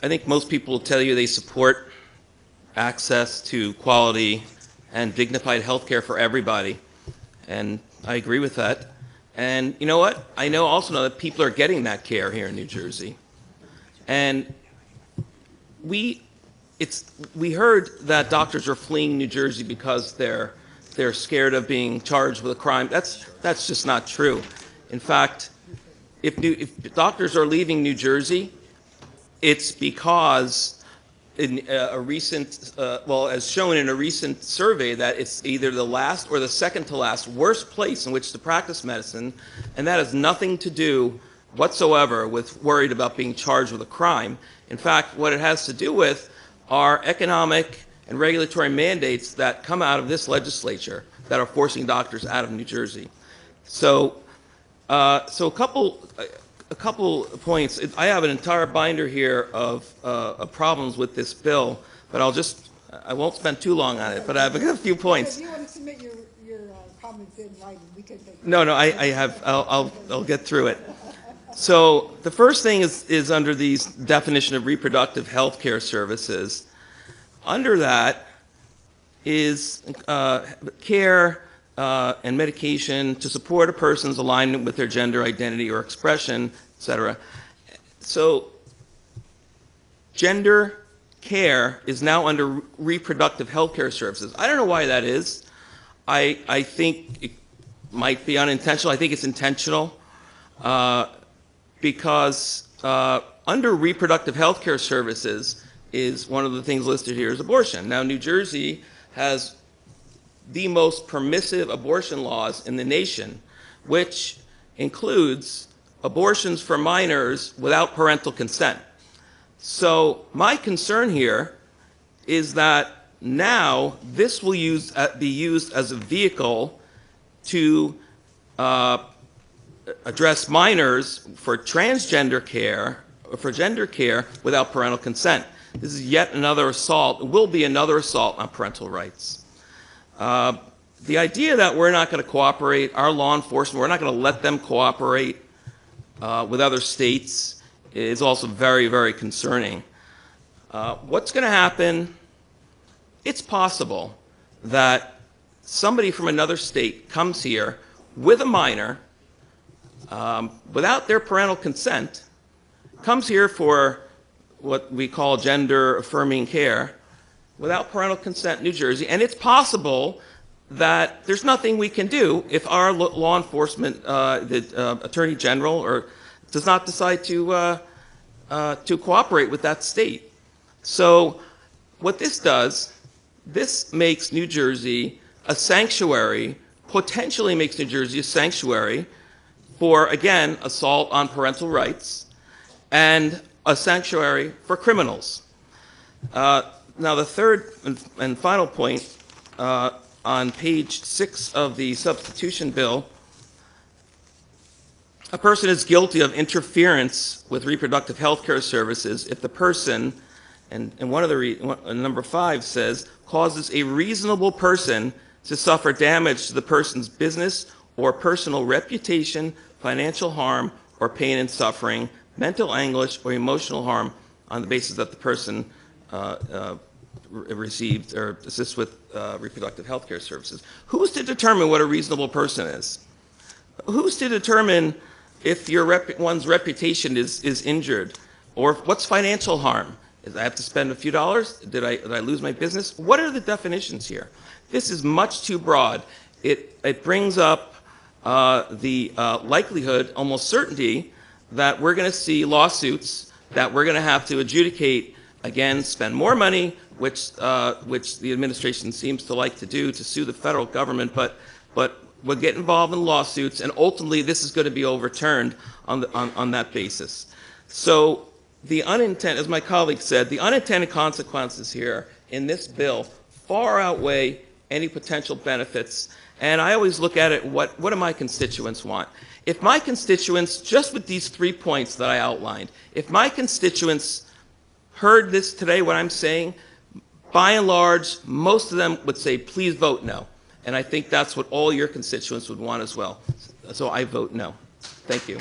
I think most people will tell you they support access to quality and dignified health care for everybody, and I agree with that. And you know what? I also know that people are getting that care here in New Jersey. And we heard that doctors are fleeing New Jersey because they're scared of being charged with a crime. That's just not true. In fact, if doctors are leaving New Jersey, it's because in a recent, as shown in a recent survey, that it's either the last or the second to last worst place in which to practice medicine, and that has nothing to do whatsoever with worried about being charged with a crime. In fact, what it has to do with are economic and regulatory mandates that come out of this legislature that are forcing doctors out of New Jersey. So, a couple points. I have an entire binder here of problems with this bill, but I won't spend too long on it, but I have a few points. If you want to submit your comments in writing, we can take No, I'll get through it. So the first thing is under the definition of reproductive health care services. Under that is care and medication to support a person's alignment with their gender identity or expression, etc. So gender care is now under reproductive health care services. I don't know why that is. I think it might be unintentional. I think it's intentional because under reproductive health care services is one of the things listed here is abortion. Now, New Jersey has the most permissive abortion laws in the nation, which includes abortions for minors without parental consent. So my concern here is that now this will be used as a vehicle to address minors for transgender care, or for gender care without parental consent. This is yet another assault, will be another assault on parental rights. The idea that we're not going to cooperate, our law enforcement, we're not going to let them cooperate with other states is also very, very concerning. What's going to happen? It's possible that somebody from another state comes here with a minor without their parental consent, comes here for what we call gender-affirming care, without parental consent in New Jersey, and it's possible that there's nothing we can do if our law enforcement, the Attorney General, does not decide to cooperate with that state. So what this does, this makes New Jersey a sanctuary, potentially makes New Jersey a sanctuary for, again, assault on parental rights, and a sanctuary for criminals. Now, the third and final point, on page 6 of the substitution bill, a person is guilty of interference with reproductive health care services if the person, and one of the number 5 says, causes a reasonable person to suffer damage to the person's business or personal reputation, financial harm, or pain and suffering, mental anguish, or emotional harm on the basis that the person received or assists with reproductive health care services. Who's to determine what a reasonable person is? Who's to determine if one's reputation is injured? Or what's financial harm? Did I have to spend a few dollars? Did I lose my business? What are the definitions here? This is much too broad. It brings up the likelihood, almost certainty, that we're going to see lawsuits that we're going to have to adjudicate, again, spend more money, which the administration seems to like to do, to sue the federal government, but we'll get involved in lawsuits, and ultimately this is going to be overturned on that basis. So the unintended, as my colleague said, the unintended consequences here in this bill far outweigh any potential benefits. And I always look at it, what do my constituents want? If my constituents, just with these 3 points that I outlined, if my constituents heard this today, what I'm saying, by and large, most of them would say, please vote no. And I think that's what all your constituents would want as well. So I vote no. Thank you.